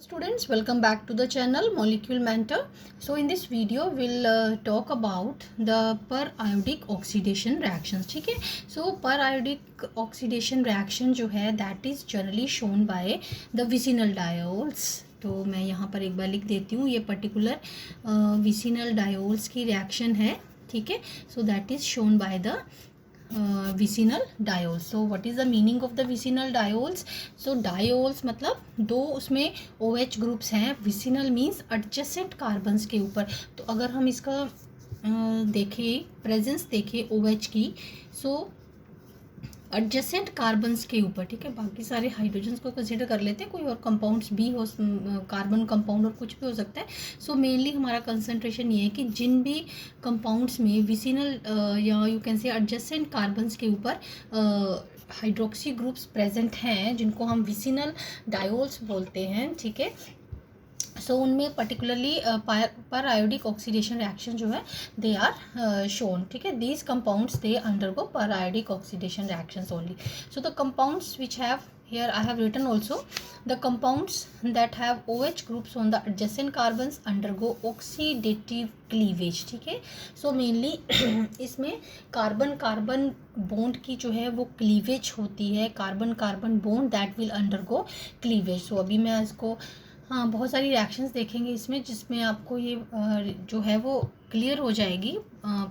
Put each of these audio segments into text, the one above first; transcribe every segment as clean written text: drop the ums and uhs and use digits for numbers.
Students, welcome back to the channel Molecule Mentor. So in this video we'll talk about the periodic oxidation reactions. ठीक है, so periodic oxidation reaction जो है that is generally shown by the vicinal diols. तो मैं यहाँ पर एक बार लिख देती हूँ, ये पर्टिकुलर vicinal diols की रिएक्शन है. ठीक है, so that is shown by the vicinal diols. So what is the meaning of the vicinal diols? So diols मतलब दो उसमें OH ग्रुप्स हैं. vicinal means adjacent कार्बन्स के ऊपर. तो अगर हम इसका देखें, प्रेजेंस देखें OH की, सो एडजेसेंट कार्बन्स के ऊपर, ठीक है, बाकी सारे हाइड्रोजन्स को कंसिडर कर लेते हैं, कोई और कंपाउंड्स भी हो, कार्बन कंपाउंड और कुछ भी हो सकता है. सो मेनली हमारा कंसंट्रेशन ये है कि जिन भी कंपाउंड्स में विसिनल या you can say adjacent carbons के ऊपर हाइड्रोक्सी ग्रुप्स प्रेजेंट हैं, जिनको हम विसिनल डायोल्स बोलते हैं. ठीक है, सो उनमें पर्टिकुलरली periodic ऑक्सीडेशन रिएक्शन जो है दे आर शोन. ठीक है, these compounds they undergo periodic oxidation reactions only. So the compounds which have, here I have written also, the compounds that have OH groups on the adjacent carbons undergo oxidative cleavage. ठीक है, so mainly इसमें carbon carbon bond की जो है वो cleavage होती है. Carbon carbon bond that will undergo cleavage. So अभी मैं इसको, हाँ, बहुत सारी रिएक्शंस देखेंगे इसमें, जिसमें आपको ये जो है वो क्लियर हो जाएगी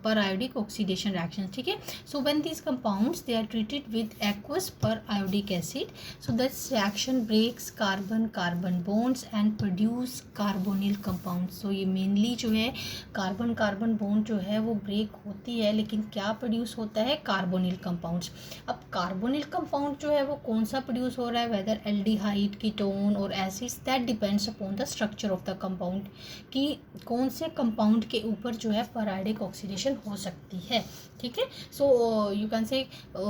periodic ऑक्सीडेशन रिएक्शन. ठीक है, so when these compounds they are treated with aqueous periodic acid, so this reaction breaks carbon carbon bonds and produce carbonyl compounds. So ये मेनली जो है कार्बन कार्बन बॉन्ड जो है वो ब्रेक होती है, लेकिन क्या प्रोड्यूस होता है? Carbonyl compounds. अब कार्बोनिल कंपाउंड जो है वो कौन सा प्रोड्यूस हो रहा है, वेदर एल्डिहाइड, कीटोन और acids, that depends upon the structure of the compound, कि कौन से कंपाउंड के ऊपर जो है periodic ऑक्सीडेशन हो सकती है. ठीक है, सो यू कैन से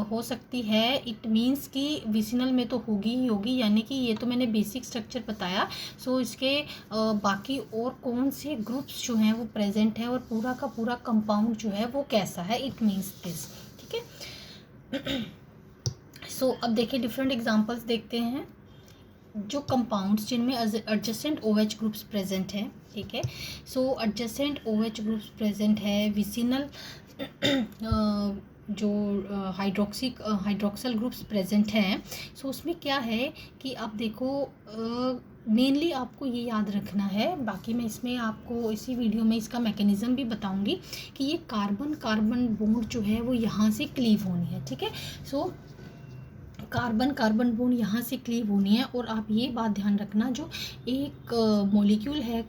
हो सकती है, इट मीन्स कि विसिनल में तो होगी ही होगी, यानी कि ये तो मैंने बेसिक स्ट्रक्चर बताया. सो इसके बाकी और कौन से ग्रुप्स जो हैं वो प्रेजेंट है और पूरा का पूरा कंपाउंड जो है वो कैसा है, इट मीन्स दिस. ठीक है, सो अब देखिए डिफरेंट एग्जांपल्स देखते हैं. जो कंपाउंड्स जिनमें एडजेसेंट OH ग्रुप्स प्रेजेंट हैं. ठीक है, सो एडजेसेंट OH ग्रुप्स प्रेजेंट है, विसिनल जो हाइड्रोक्सल ग्रुप्स प्रेजेंट हैं. सो उसमें क्या है कि आप देखो, मेनली आपको ये याद रखना है, बाकी मैं इसमें आपको इसी वीडियो में इसका मैकेनिज़्म भी बताऊंगी कि ये कार्बन कार्बन बॉन्ड जो है वो यहाँ से क्लीव होनी है. ठीक है, सो कार्बन कार्बन बॉन्ड यहाँ से क्लीव होनी है. और आप ये बात ध्यान रखना, जो एक मॉलिक्यूल है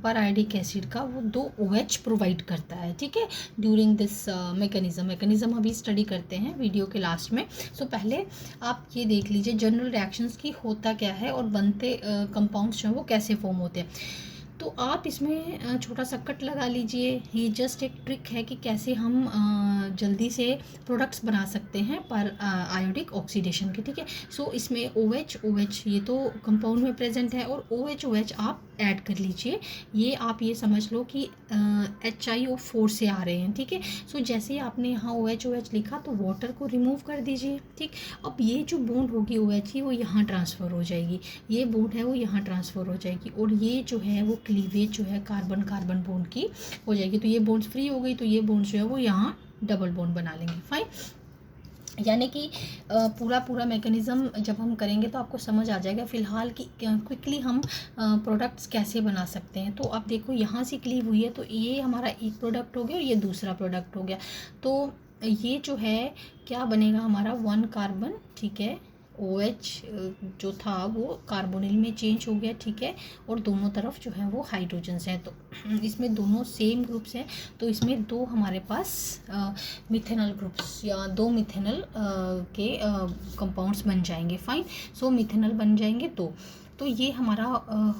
periodic एसिड का, वो 2 OH प्रोवाइड करता है. ठीक है, ड्यूरिंग दिस मैकेनिज्म अभी स्टडी करते हैं वीडियो के लास्ट में. सो पहले आप ये देख लीजिए जनरल रिएक्शंस की होता क्या है और बनते कंपाउंड्स जो हैं वो कैसे फॉर्म होते हैं. तो आप इसमें छोटा सा कट लगा लीजिए. ये जस्ट एक ट्रिक है कि कैसे हम जल्दी से प्रोडक्ट्स बना सकते हैं पर आयोडिक ऑक्सीडेशन के. ठीक है, सो इसमें OH ये तो कंपाउंड में प्रेजेंट है और OH आप ऐड कर लीजिए. ये आप ये समझ लो कि HiO4 से आ रहे हैं. ठीक है, सो जैसे आपने यहाँ OH लिखा तो वाटर को रिमूव कर दीजिए. ठीक, अब ये जो बॉन्ड होगी OH की वो यहाँ ट्रांसफ़र हो जाएगी, ये बॉन्ड है वो यहाँ ट्रांसफ़र हो जाएगी, और ये जो है वो क्लीवेज जो है कार्बन कार्बन बॉन्ड की हो जाएगी. तो ये बॉन्ड्स फ्री हो गई, तो ये बॉन्ड्स जो है वो यहाँ डबल बॉन्ड बना लेंगे. फाइन, यानी कि पूरा मैकेनिज़्म जब हम करेंगे तो आपको समझ आ जाएगा. फ़िलहाल कि क्विकली हम प्रोडक्ट्स कैसे बना सकते हैं. तो आप देखो यहाँ से क्लीव हुई है, तो ये हमारा एक प्रोडक्ट हो गया और ये दूसरा प्रोडक्ट हो गया. तो ये जो है क्या बनेगा हमारा 1 कार्बन. ठीक है, OH जो था वो कार्बोनिल में चेंज हो गया. ठीक है, और दोनों तरफ जो है वो हाइड्रोजन्स हैं, तो इसमें दोनों सेम ग्रुप्स हैं, तो इसमें 2 हमारे पास मिथेनल ग्रुप्स या 2 मिथेनल के कंपाउंड्स बन जाएंगे. फाइन, सो मिथेनल बन जाएंगे 2. तो ये हमारा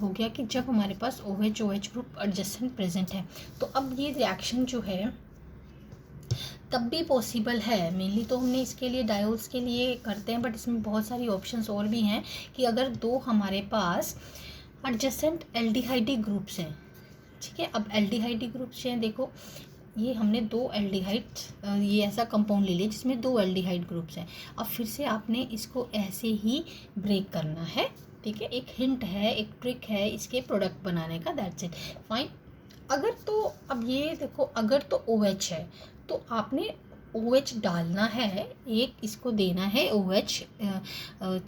हो गया कि जब हमारे पास OH ग्रुप एडजेसेंट प्रेजेंट है. तो अब ये रिएक्शन जो है तब भी पॉसिबल है. मेनली तो हमने इसके लिए डायोल्स के लिए करते हैं, बट इसमें बहुत सारी ऑप्शंस और भी हैं कि अगर 2 हमारे पास एडजेसेंट एल्डिहाइडी ग्रुप्स हैं. ठीक है, अब एल्डिहाइडी ग्रुप्स हैं, देखो ये हमने 2 एल्डिहाइड, ये ऐसा कंपाउंड ले लिया जिसमें 2 एल्डिहाइड ग्रुप्स हैं. अब फिर से आपने इसको ऐसे ही ब्रेक करना है. ठीक है, एक हिंट है, एक ट्रिक है इसके प्रोडक्ट बनाने का, दैट्स इट, फाइन। अगर तो अब ये देखो, अगर तो OH है तो आपने OH डालना है, एक इसको देना है OH,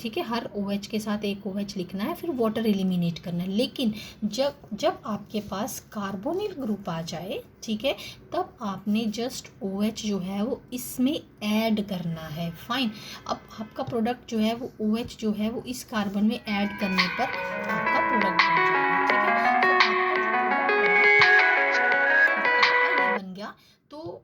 ठीक है, हर OH के साथ एक OH लिखना है, फिर वाटर एलिमिनेट करना है। लेकिन जब जब आपके पास कार्बोनिल ग्रुप आ जाए, ठीक है, तब आपने जस्ट OH जो है वो इसमें ऐड करना है, फाइन। अब आपका प्रोडक्ट जो है वो OH जो है वो इस कार्बन में ऐड करने पर आपका प्रोडक्ट बन जाएगा, ठीक है। तो आपका जो प्रोडक्ट बना, आपका ये बन गया। तो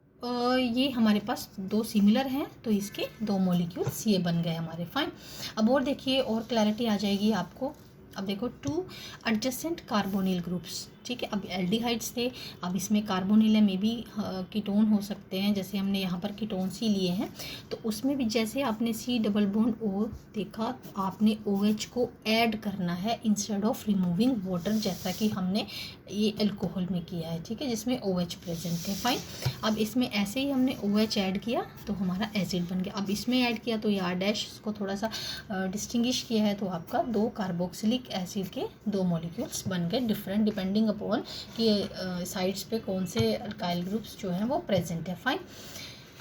ये हमारे पास दो सिमिलर हैं, तो इसके दो मॉलिक्यूल्स ये बन गए हमारे, फाइन। अब और देखिए, और क्लैरिटी आ जाएगी आपको। अब देखो, 2 एडजेसेंट कार्बोनिल ग्रुप्स, ठीक है। अब एल्डिहाइड्स थे, अब इसमें कार्बोनिल है, मे बी कीटोन हो सकते हैं, जैसे हमने यहाँ पर कीटोन्स ही लिए हैं। तो उसमें भी जैसे आपने C डबल बॉन्ड O देखा, आपने OH को ऐड करना है इंस्टेड ऑफ रिमूविंग वाटर, जैसा कि हमने ये अल्कोहल में किया है, ठीक है, जिसमें OH प्रेजेंट है, फाइन। अब इसमें ऐसे ही हमने OH ऐड किया तो हमारा एसिड बन गया। अब इसमें ऐड किया तो ये R' इसको थोड़ा सा डिस्टिंग्विश किया है, तो आपका 2 कार्बोक्सिलिक एसिड के 2 मॉलिक्यूल्स बन गए, डिफरेंट डिपेंडिंग अपॉन कि साइड्स पे कौन से अल्काइल ग्रुप्स जो हैं वो प्रेजेंट है, फाइन।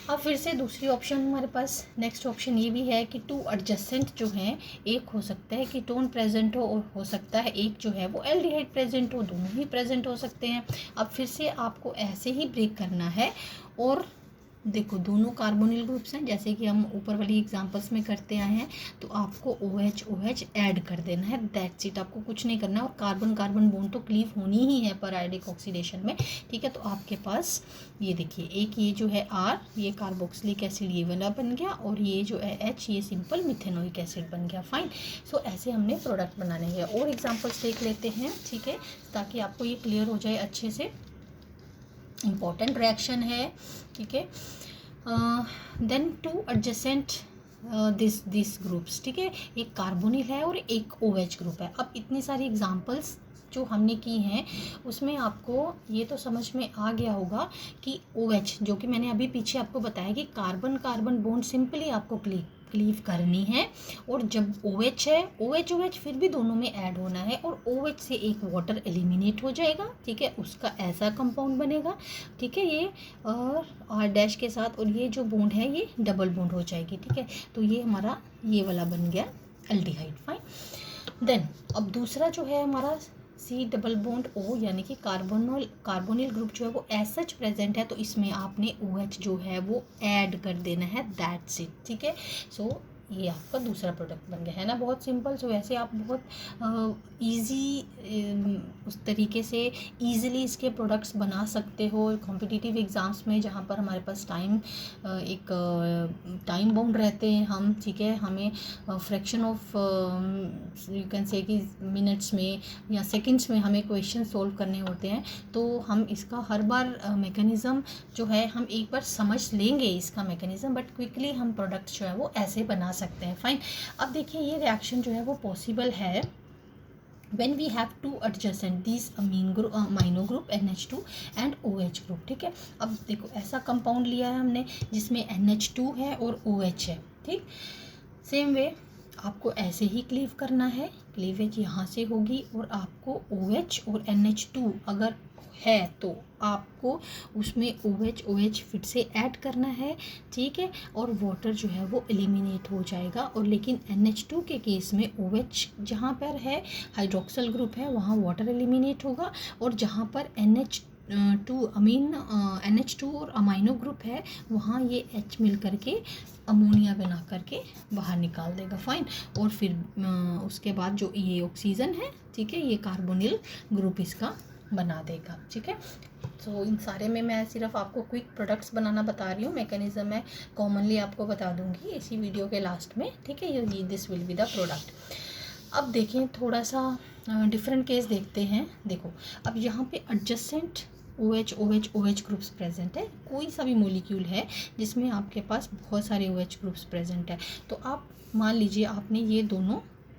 अब फिर से दूसरी ऑप्शन हमारे पास, नेक्स्ट ऑप्शन ये भी है कि 2 एडजेसेंट जो हैं, एक हो सकता है कीटोन प्रेजेंट हो, और हो सकता है एक जो है वो एल्डिहाइड प्रेजेंट हो, दोनों ही प्रेजेंट हो सकते हैं। अब फिर से आपको ऐसे ही ब्रेक करना है, और देखो दोनों कार्बोनिल ग्रुप्स हैं, जैसे कि हम ऊपर वाली एग्जांपल्स में करते आए हैं, तो आपको OH ऐड कर देना है, दैट्स इट, आपको कुछ नहीं करना। और कार्बन कार्बन बॉन्ड तो क्लीव होनी ही है पर आयोडिक ऑक्सीडेशन में, ठीक है। तो आपके पास ये देखिए, एक ये जो है R, ये कार्बोक्सिलिक एसिड ये वाला बन गया, और ये जो है H, ये सिंपल मिथेनोइक एसिड बन गया, फाइन। सो ऐसे हमने प्रोडक्ट बनाने हैं। और एग्जाम्पल्स देख लेते हैं, ठीक है, ताकि आपको ये क्लियर हो जाए अच्छे से। इम्पॉर्टेंट रिएक्शन है, ठीक है। देन 2 एडजेसेंट दिस ग्रुप्स, ठीक है, एक कार्बोनिल है और एक OH ग्रुप है। अब इतनी सारी एग्जांपल्स जो हमने की हैं, उसमें आपको ये तो समझ में आ गया होगा कि OH, जो कि मैंने अभी पीछे आपको बताया कि कार्बन कार्बन बॉन्ड सिंपली आपको क्लीव करनी है, और जब OH है, OH फिर भी दोनों में ऐड होना है, और OH से एक वाटर एलिमिनेट हो जाएगा, ठीक है, उसका ऐसा कंपाउंड बनेगा, ठीक है, ये R' के साथ, और ये जो बॉन्ड है ये डबल बॉन्ड हो जाएगी, ठीक है। तो ये हमारा ये वाला बन गया एल्डिहाइड, फाइन। देन अब दूसरा जो है हमारा C डबल बॉन्ड O, यानी कि कार्बोनिल ग्रुप जो है वो एज सच प्रेजेंट है, तो इसमें आपने OH जो है वो ऐड कर देना है, दैट्स इट, ठीक है। सो ये आपका दूसरा प्रोडक्ट बन गया, है ना, बहुत सिंपल। सो वैसे आप बहुत इजी उस तरीके से ईज़िली इसके प्रोडक्ट्स बना सकते हो कॉम्पिटिटिव एग्ज़ाम्स में, जहाँ पर हमारे पास एक टाइम बाउंड रहते हैं हम, ठीक है, हमें fraction of you can say कि मिनट्स में या सेकंड्स में हमें क्वेश्चन सोल्व करने होते हैं। तो हम इसका हर बार मैकेनिज़्म जो है हम एक बार समझ लेंगे इसका मैकेनिज़्म, बट क्विकली हम प्रोडक्ट जो है वो ऐसे बना सकते हैं, फाइन। अब देखिए, ये रिएक्शन जो है वो पॉसिबल है when we have 2 adjacent these amino group NH2 and OH group, ठीक है। अब देखो, ऐसा कंपाउंड लिया है हमने जिसमें NH2 है और OH है, ठीक। सेम वे आपको ऐसे ही क्लीव करना है, क्लीवेज यहाँ से होगी, और आपको OH और NH2 अगर है तो आपको उसमें OH फिर से ऐड करना है, ठीक है, और वाटर जो है वो एलिमिनेट हो जाएगा। और लेकिन NH2 के केस में OH जहाँ पर है हाइड्रोक्सल ग्रुप है, वहाँ वाटर एलिमिनेट होगा, और जहाँ पर NH2 और अमाइनो ग्रुप है, वहाँ ये H मिल करके अमोनिया बना करके बाहर निकाल देगा, फाइन। और फिर उसके बाद जो ये ऑक्सीजन है, ठीक है, ये कार्बोनिल ग्रुप इसका बना देगा, ठीक है। तो इन सारे में मैं सिर्फ आपको क्विक प्रोडक्ट्स बनाना बता रही हूँ, मैकेनिज्म मैं कॉमनली आपको बता दूंगी इसी वीडियो के लास्ट में, ठीक है। ये this will be the product. अब देखें, थोड़ा सा डिफरेंट केस देखते हैं। देखो, अब यहाँ पे एडजेसेंट OH ग्रुप्स प्रेजेंट है, कोई सा भी मॉलिक्यूल है जिसमें आपके पास बहुत सारे OH ग्रुप्स प्रेजेंट है, तो आप मान लीजिए आपने ये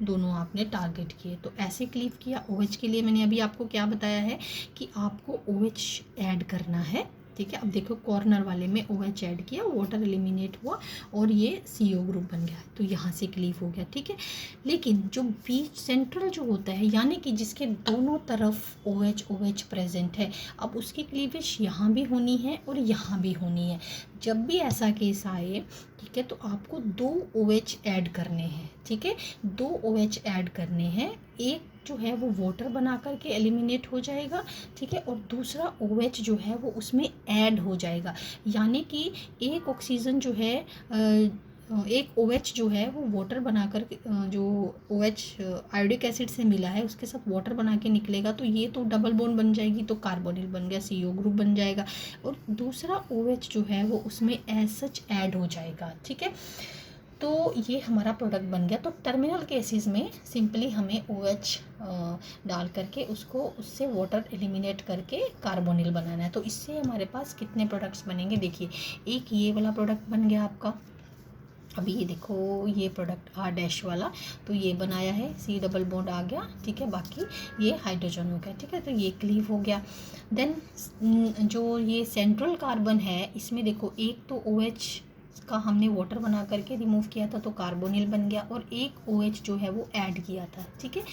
दोनों आपने टारगेट किए, तो ऐसे क्लीव किया। OH के लिए मैंने अभी आपको क्या बताया है कि आपको OH ऐड करना है, ठीक है। अब देखो कॉर्नर वाले में OH ऐड किया, वाटर एलिमिनेट हुआ और ये CO ग्रुप बन गया, तो यहाँ से क्लीव हो गया, ठीक है। लेकिन जो बीच सेंट्रल जो होता है, यानी कि जिसके दोनों तरफ OH प्रेजेंट है, अब उसकी क्लीवेज यहाँ भी होनी है और यहाँ भी होनी है। जब भी ऐसा केस आए, ठीक है, तो आपको 2 OH ऐड करने हैं, ठीक है, 2 OH ऐड करने हैं। एक जो है वो वाटर बना करके एलिमिनेट हो जाएगा, ठीक है, और दूसरा OH जो है वो उसमें ऐड हो जाएगा। यानी कि एक ऑक्सीजन जो है एक OH जो है वो वाटर बना कर जो OH आयोडिक एसिड से मिला है उसके साथ वाटर बना के निकलेगा, तो ये तो डबल बॉन्ड बन जाएगी, तो कार्बोनिल बन गया, CO ग्रुप बन जाएगा, और दूसरा OH जो है वो उसमें एज सच ऐड हो जाएगा, ठीक है। तो ये हमारा प्रोडक्ट बन गया। तो टर्मिनल केसेस में सिंपली हमें OH डाल करके उसको उससे वाटर एलिमिनेट करके कार्बोनिल बनाना है। तो इससे हमारे पास कितने प्रोडक्ट्स बनेंगे, देखिए, एक ये वाला प्रोडक्ट बन गया आपका। अभी ये देखो ये प्रोडक्ट R- वाला, तो ये बनाया है, C डबल बॉन्ड आ गया, ठीक है, बाकी ये हाइड्रोजन हो गया, ठीक है, तो ये क्लीव हो गया। देन जो ये सेंट्रल कार्बन है, इसमें देखो एक तो OH का हमने वाटर बना करके रिमूव किया था, तो कार्बोनिल बन गया, और एक OH जो है वो ऐड किया था, ठीक है।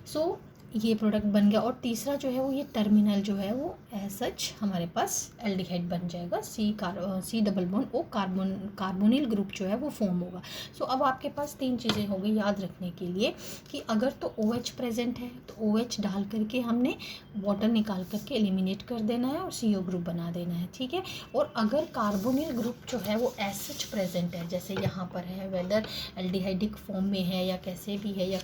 सो ये प्रोडक्ट बन गया। और तीसरा जो है वो ये टर्मिनल जो है वो एज सच हमारे पास एल्डिहाइड बन जाएगा, C double bond O carbonyl group जो है वो फॉर्म होगा। सो अब आपके पास 3 चीज़ें हो गई याद रखने के लिए, कि अगर तो OH प्रेजेंट है तो OH डाल करके हमने वाटर निकाल करके एलिमिनेट कर देना है और CO ग्रुप बना देना है, ठीक है। और अगर कार्बोनिल ग्रुप जो है वो एज सच प्रेजेंट है, जैसे यहाँ पर है, वेदर एल्डिहाइडिक फॉर्म में है या कैसे भी है, या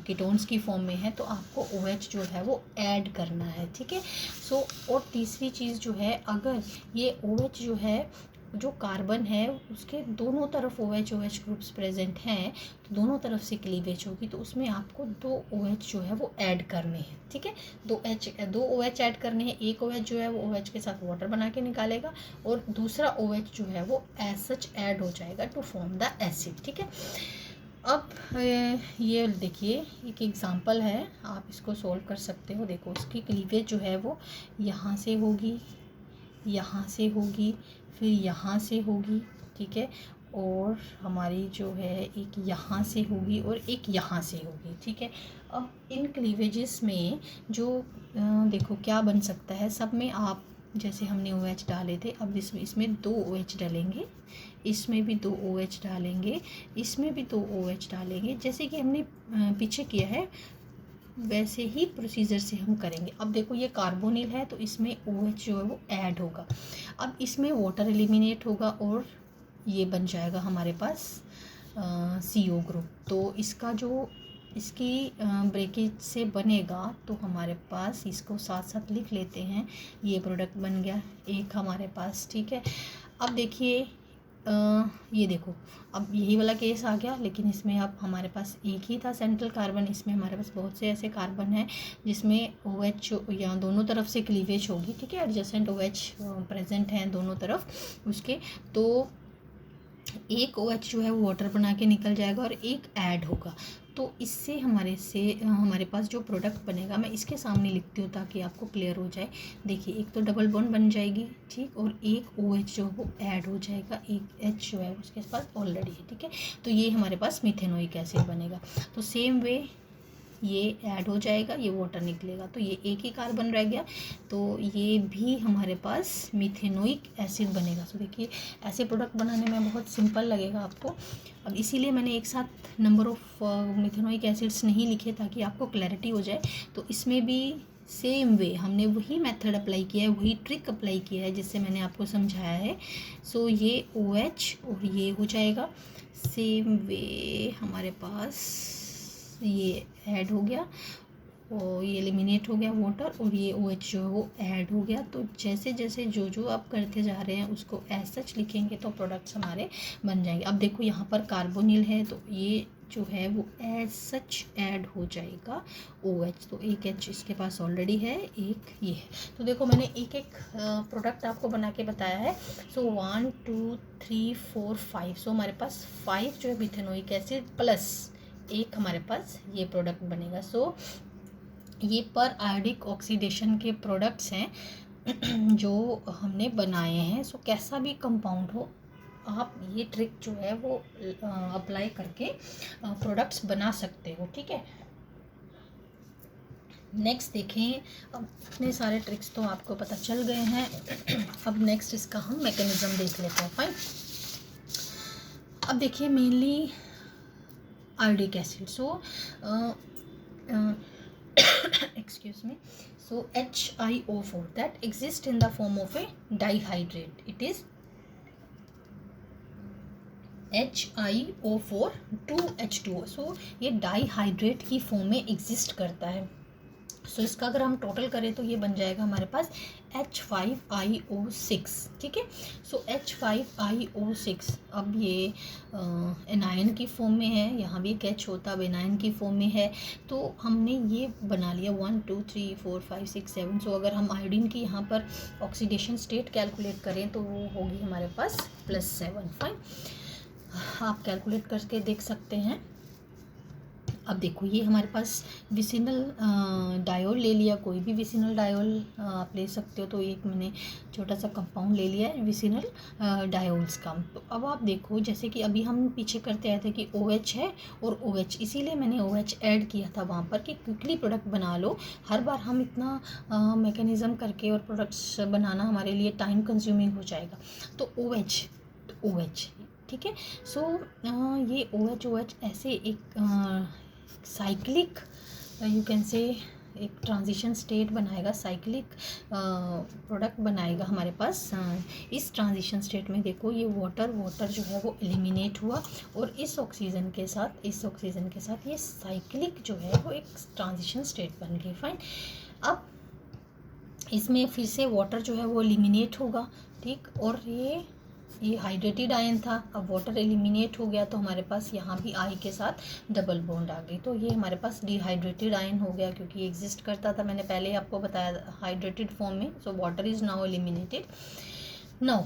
कीटोन्स की फॉर्म में है, तो आपको OH जो है वो ऐड करना है, ठीक है। सो और तीसरी चीज़ जो है, अगर ये OH जो है, जो कार्बन है उसके दोनों तरफ OH ग्रुप्स प्रेजेंट हैं, तो दोनों तरफ से क्लीवेज होगी, तो उसमें आपको 2 OH जो है वो ऐड करने हैं, ठीक है। 2 OH ऐड करने हैं। एक OH जो है वो OH के साथ वाटर बना के निकालेगा, और दूसरा OH जो है वो एज सच ऐड हो जाएगा टू फॉर्म द एसिड, ठीक है। अब ये देखिए एक एग्जांपल है, आप इसको सॉल्व कर सकते हो। देखो उसकी क्लीवेज जो है वो यहाँ से होगी, यहाँ से होगी, फिर यहाँ से होगी, ठीक है, और हमारी जो है एक यहाँ से होगी और एक यहाँ से होगी, ठीक है। अब इन क्लीवेजेस में जो देखो क्या बन सकता है, सब में आप जैसे हमने OH डाले थे, अब इसमें 2 OH डालेंगे, इसमें भी 2 OH डालेंगे, इसमें भी 2 OH डालेंगे, जैसे कि हमने पीछे किया है वैसे ही प्रोसीजर से हम करेंगे। अब देखो ये कार्बोनिल है, तो इसमें OH जो है वो ऐड होगा, अब इसमें वाटर एलिमिनेट होगा और ये बन जाएगा हमारे पास CO ग्रुप। तो इसका जो इसकी ब्रेकेज से बनेगा, तो हमारे पास इसको साथ साथ लिख लेते हैं, ये प्रोडक्ट बन गया एक हमारे पास, ठीक है। अब देखिए ये देखो, अब यही वाला केस आ गया, लेकिन इसमें अब हमारे पास एक ही था सेंट्रल कार्बन, इसमें हमारे पास बहुत से ऐसे कार्बन हैं जिसमें OH या दोनों तरफ से क्लीवेज होगी, ठीक है, एडजेसेंट OH प्रेजेंट हैं दोनों तरफ उसके, तो एक OH जो है वो वाटर बना के निकल जाएगा और एक ऐड होगा। तो इससे हमारे पास जो प्रोडक्ट बनेगा, मैं इसके सामने लिखती हूँ ताकि आपको क्लियर हो जाए। देखिए एक तो डबल बॉन्ड बन जाएगी, ठीक, और एक OH जो वो ऐड हो जाएगा, एक H जो है उसके पास ऑलरेडी है, ठीक है। तो ये हमारे पास मिथेनोइक एसिड बनेगा। तो सेम वे ये ऐड हो जाएगा, ये वाटर निकलेगा, तो ये एक ही कार्बन रह गया, तो ये भी हमारे पास मिथेनोइक एसिड बनेगा। तो देखिए ऐसे प्रोडक्ट बनाने में बहुत सिंपल लगेगा आपको। अब इसीलिए मैंने एक साथ नंबर ऑफ मिथेनोइक एसिड्स नहीं लिखे ताकि आपको क्लैरिटी हो जाए। तो इसमें भी सेम वे हमने वही मेथड अप्लाई किया है, वही ट्रिक अप्लाई किया है जिससे मैंने आपको समझाया है। सो ये OH और ये हो जाएगा, सेम वे हमारे पास ये ऐड हो गया और ये एलिमिनेट हो गया वाटर, और ये OH जो है वो ऐड हो गया। तो जैसे जैसे जो आप करते जा रहे हैं उसको एज सच लिखेंगे तो प्रोडक्ट्स हमारे बन जाएंगे। अब देखो यहाँ पर कार्बोनिल है, तो ये जो है वो एज सच ऐड हो जाएगा OH, तो एक H इसके पास ऑलरेडी है, एक ये है। तो देखो मैंने एक एक प्रोडक्ट आपको बना के बताया है। सो 1 2 3 4 5, सो हमारे पास 5 जो है मिथेनोइक एसिड प्लस एक हमारे पास ये प्रोडक्ट बनेगा। सो ये पर आयोडिक ऑक्सीडेशन के प्रोडक्ट्स हैं जो हमने बनाए हैं, सो कैसा भी कंपाउंड हो, आप ये ट्रिक जो है वो अप्लाई करके प्रोडक्ट्स बना सकते हो, ठीक है। नेक्स्ट देखें, अब इतने सारे ट्रिक्स तो आपको पता चल गए हैं। अब नेक्स्ट इसका हम मैकेनिज्म देख लेते हैं। फाइन, अब देखिए mainly iodic acid, so excuse me, so HiO4 that exists in the form of a dihydrate. It is HiO4 2H2O, सो ये डाईहाइड्रेट की फॉर्म में एग्जिस्ट करता है। सो इसका अगर हम टोटल करें तो ये बन जाएगा हमारे पास H5IO6, ठीक है। सो H5IO6 अब ये एनायन की फॉर्म में है, यहाँ भी एक H होता अब एनायन की फॉर्म में है, तो हमने ये बना लिया 1 2 3 4 5 6 7। सो अगर हम आयोडीन की यहाँ पर ऑक्सीडेशन स्टेट कैलकुलेट करें तो वो होगी हमारे पास +7। फाइन, आप कैलकुलेट करके देख सकते हैं। अब देखो ये हमारे पास विसिनल डायोल ले लिया, कोई भी विसिनल डायोल आप ले सकते हो, तो एक मैंने छोटा सा कंपाउंड ले लिया है विसिनल डायोल्स का। तो अब आप देखो जैसे कि अभी हम पीछे करते आए थे कि OH है और OH, इसीलिए मैंने OH ऐड किया था वहाँ पर कि क्विकली प्रोडक्ट बना लो। हर बार हम इतना मैकेनिज़्म करके और प्रोडक्ट्स बनाना हमारे लिए टाइम कंज्यूमिंग हो जाएगा, तो OH ठीक है। सो ये OH ऐसे एक साइक्लिक यू कैन से एक ट्रांजिशन स्टेट बनाएगा, साइक्लिक प्रोडक्ट बनाएगा हमारे पास। इस ट्रांजिशन स्टेट में देखो ये वाटर जो है वो एलिमिनेट हुआ और इस ऑक्सीजन के साथ ये साइक्लिक जो है वो एक ट्रांजिशन स्टेट बन गई। फाइन, अब इसमें फिर से वाटर जो है वो एलिमिनेट होगा, ठीक, और ये हाइड्रेटेड आयन था, अब वाटर एलिमिनेट हो गया तो हमारे पास यहाँ भी आई के साथ डबल बॉन्ड आ गई, तो ये हमारे पास डिहाइड्रेटेड आयन हो गया क्योंकि एग्जिस्ट करता था, मैंने पहले ही आपको बताया हाइड्रेटेड फॉर्म में। So water is now eliminated. Now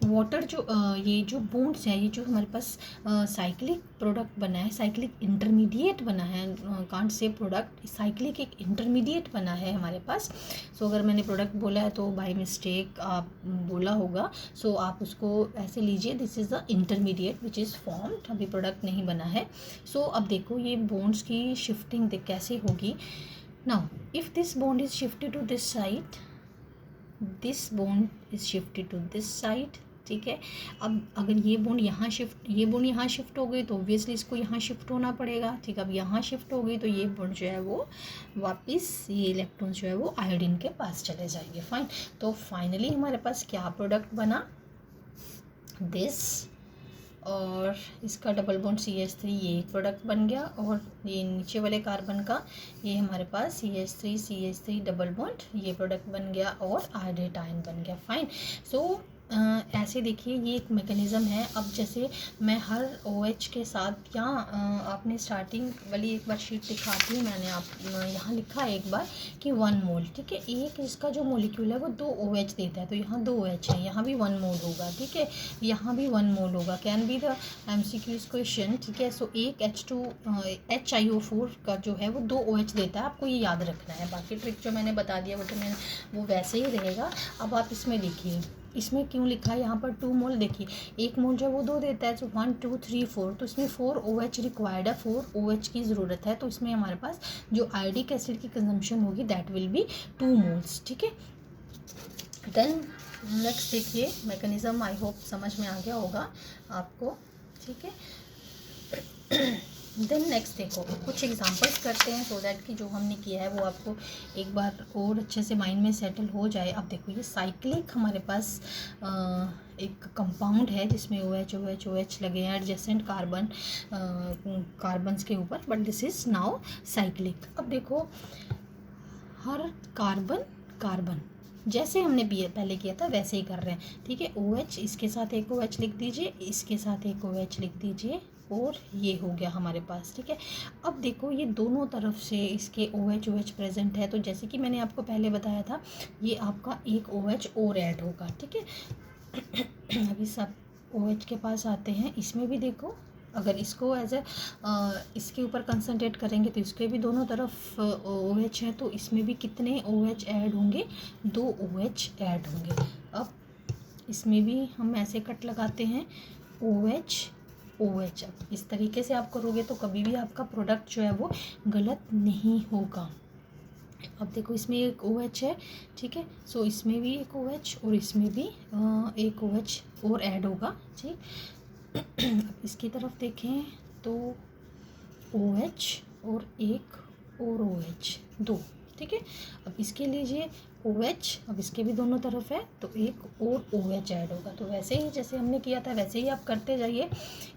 water जो ये जो बॉन्ड्स हैं, ये जो हमारे पास साइक्लिक प्रोडक्ट बना है, साइक्लिक इंटरमीडिएट बना है, कांट से प्रोडक्ट, साइक्लिक एक इंटरमीडिएट बना है हमारे पास। सो अगर मैंने प्रोडक्ट बोला है तो बाय मिस्टेक आप बोला होगा, सो आप उसको ऐसे लीजिए, this is the intermediate which is formed, अभी प्रोडक्ट नहीं बना है। सो अब देखो ये बॉन्ड्स की शिफ्टिंग कैसे होगी। Now if this bond is shifted to this side, this bond is shifted to this side, ठीक है। अब अगर ये बॉन्ड यहाँ शिफ्ट हो गई तो ऑब्वियसली इसको यहाँ शिफ्ट होना पड़ेगा, ठीक है। अब यहाँ शिफ्ट हो गई तो ये बॉन्ड जो है वो वापस, ये इलेक्ट्रॉन जो है वो आयोडीन के पास चले जाएंगे। फाइन, तो फाइनली हमारे पास क्या प्रोडक्ट बना, दिस, और इसका डबल बॉन्ड CH3, ये एक प्रोडक्ट बन गया, और ये नीचे वाले कार्बन का ये हमारे पास CH3 डबल बॉन्ड, ये प्रोडक्ट बन गया और आयोडेट आयन बन गया। फाइन, सो ऐसे देखिए ये एक मैकेनिज़्म है। अब जैसे मैं हर OH के साथ, यहाँ आपने स्टार्टिंग वाली एक बार शीट दिखाती हूँ मैंने, आप यहाँ लिखा है एक बार कि 1 मोल, ठीक है। एक इसका जो मोलिक्यूल है वो 2 OH देता है, तो यहाँ 2 OH है, यहाँ भी 1 मोल होगा, ठीक है, यहाँ भी 1 मोल होगा, can be the MCQs question, ठीक है। सो एक HiO4 का जो है वो 2 OH देता है, आपको ये याद रखना है। बाकी ट्रिक जो मैंने बता दिया वो वैसे ही रहेगा। अब आप इसमें देखिए, इसमें क्यों लिखा है यहाँ पर 2 मोल, देखिए 1 मोल जो है वो 2 देता है, तो 1 2 3 4, तो इसमें 4 OH रिक्वायर्ड है, 4 OH की ज़रूरत है, तो इसमें हमारे पास जो आयोडिक एसिड की कंजम्पशन होगी दैट विल बी 2 मोल्स, ठीक है। देन नेक्स्ट देखिए मैकेनिज़्म, आई होप समझ में आ गया होगा आपको, ठीक है। देन नेक्स्ट देखो कुछ एग्जांपल्स करते हैं सो दैट कि जो हमने किया है वो आपको एक बार और अच्छे से माइंड में सेटल हो जाए। अब देखो ये साइक्लिक हमारे पास एक कंपाउंड है जिसमें OH लगे हैं एडजेसेंट कार्बन्स के ऊपर, but this is now cyclic. अब देखो हर कार्बन जैसे हमने पहले किया था वैसे ही कर रहे हैं, ठीक है। OH, इसके साथ एक OH लिख दीजिए, इसके साथ एक OH लिख दीजिए, और ये हो गया हमारे पास, ठीक है। अब देखो ये दोनों तरफ से इसके OH प्रेजेंट है, तो जैसे कि मैंने आपको पहले बताया था ये आपका एक OH और ऐड होगा, ठीक है। अभी सब OH के पास आते हैं, इसमें भी देखो अगर इसको एज ए इसके ऊपर कंसंट्रेट करेंगे तो इसके भी दोनों तरफ OH है, तो इसमें भी कितने OH ऐड होंगे, 2 OH ऐड होंगे। अब इसमें भी हम ऐसे कट लगाते हैं OH OH। अब इस तरीके से आप करोगे तो कभी भी आपका प्रोडक्ट जो है वो गलत नहीं होगा। अब देखो इसमें एक OH है, ठीक है, सो इसमें भी एक OH और इसमें भी एक OH और ऐड होगा, ठीक। अब इसकी तरफ देखें तो OH और एक और OH, 2, ठीक है। अब इसके लीजिए OH, अब इसके भी दोनों तरफ है तो एक और OH ऐड होगा। तो वैसे ही जैसे हमने किया था वैसे ही आप करते जाइए,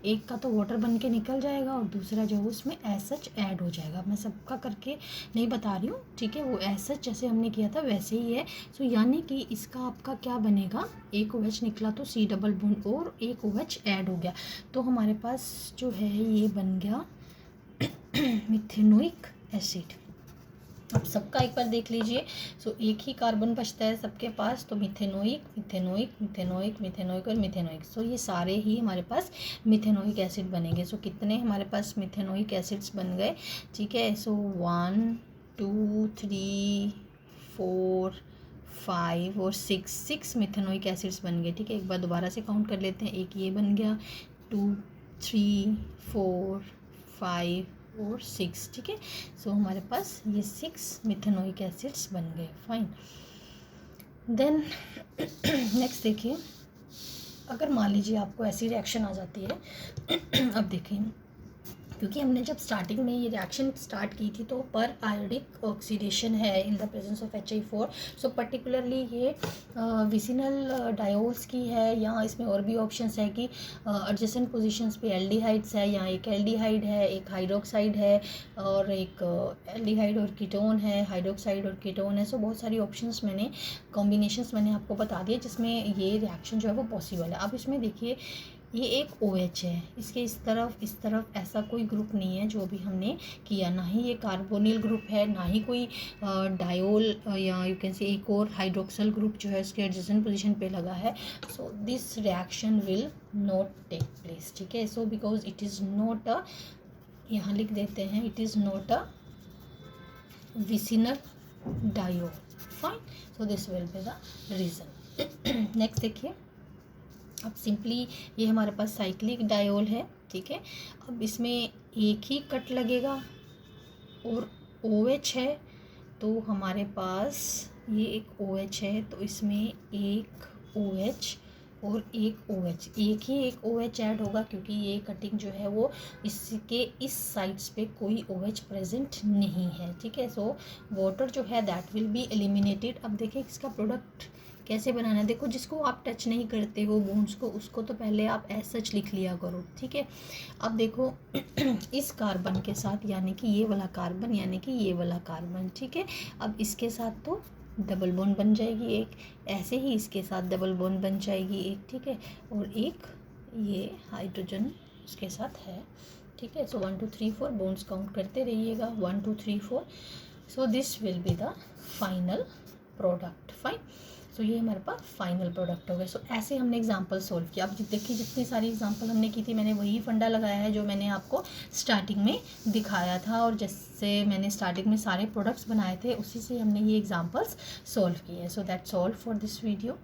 एक का तो वाटर बन के निकल जाएगा और दूसरा जो है उसमें एज सच ऐड हो जाएगा। मैं सबका करके नहीं बता रही हूँ, ठीक है, वो एज सच जैसे हमने किया था वैसे ही है। सो यानी कि इसका आपका क्या बनेगा, एक OH निकला तो C डबल बॉन्ड और एक OH ऐड हो गया, तो हमारे पास जो है ये बन गया मिथेनोइक एसिड। अब सबका एक बार देख लीजिए। सो एक ही कार्बन बचता है सबके पास, तो मिथेनोइक मिथेनोइक मिथेनोइक मिथेनोइक और मिथेनोइक। सो ये सारे ही हमारे पास मिथेनोइक एसिड बनेंगे। सो कितने हमारे पास मिथेनोइक एसिड्स बन गए, ठीक है। सो 1 2 3 4 5 और 6 मिथेनोइक एसिड्स बन गए, ठीक है। एक बार दोबारा से काउंट कर लेते हैं, एक ये बन गया, 2 3 4 5 और 6, ठीक है। सो हमारे पास ये 6 मिथेनोइक एसिड्स बन गए, फाइन। देन नेक्स्ट देखिए, अगर मान लीजिए आपको ऐसी रिएक्शन आ जाती है अब देखिए, क्योंकि हमने जब स्टार्टिंग में ये रिएक्शन स्टार्ट की थी तो पर आयोडिक ऑक्सीडेशन है in the presence of HI4। So particularly ये विसिनल डायोल्स की है, या इसमें और भी ऑप्शंस है कि एडजेसेंट पोजीशंस पे एल्डिहाइड्स है, यहाँ एक एल्डिहाइड है, एक हाइड्रोक्साइड है, और एक एल्डिहाइड और कीटोन है, हाइड्रोक्साइड और कीटोन है। सो बहुत सारी ऑप्शंस मैंने, कॉम्बिनेशंस मैंने आपको बता दिए जिसमें ये रिएक्शन जो है वो पॉसिबल है। अब इसमें देखिए ये एक OH है, इसके इस तरफ ऐसा कोई ग्रुप नहीं है जो भी हमने किया, ना ही ये कार्बोनिल ग्रुप है, ना ही कोई डायोल या यू कैन से एक और हाइड्रोक्सल ग्रुप जो है इसके एडजेसेंट पोजीशन पे लगा है। So this reaction will not take place, ठीक है। So because it is not a, यहाँ लिख देते हैं, it is not a vicinal diol, fine. So this will be the reason. Next देखिए, अब सिंपली ये हमारे पास साइक्लिक डायोल है, ठीक है। अब इसमें एक ही कट लगेगा और OH है, तो हमारे पास ये एक OH है, तो इसमें एक OH और एक OH, एक OH ऐड होगा, क्योंकि ये कटिंग जो है वो इसके इस साइड्स पे कोई OH प्रेजेंट नहीं है, ठीक है। सो वाटर जो है दैट विल बी एलिमिनेटेड। अब देखिए इसका प्रोडक्ट कैसे बनाना है, देखो जिसको आप टच नहीं करते हो बोन्स को, उसको तो पहले आप एज सच लिख लिया करो, ठीक है। अब देखो इस कार्बन के साथ, यानी कि ये वाला कार्बन, यानी कि ये वाला कार्बन, ठीक है। अब इसके साथ तो डबल बॉन्ड बन जाएगी एक, ऐसे ही इसके साथ डबल बॉन्ड बन जाएगी एक, ठीक है, और एक ये हाइड्रोजन उसके साथ है, ठीक है। सो 1 2 3 4 बॉन्ड्स काउंट करते रहिएगा, 1 2 3 4। So this will be the final product, fine. So ये हमारे पास फाइनल प्रोडक्ट हो गए। सो ऐसे हमने एग्जांपल सोल्व किया। अब देखिए जितनी सारी एग्जांपल हमने की थी, मैंने वही फंडा लगाया है जो मैंने आपको स्टार्टिंग में दिखाया था, और जैसे मैंने स्टार्टिंग में सारे प्रोडक्ट्स बनाए थे उसी से हमने ये एग्जांपल्स सोल्व किए। So that's all for this video.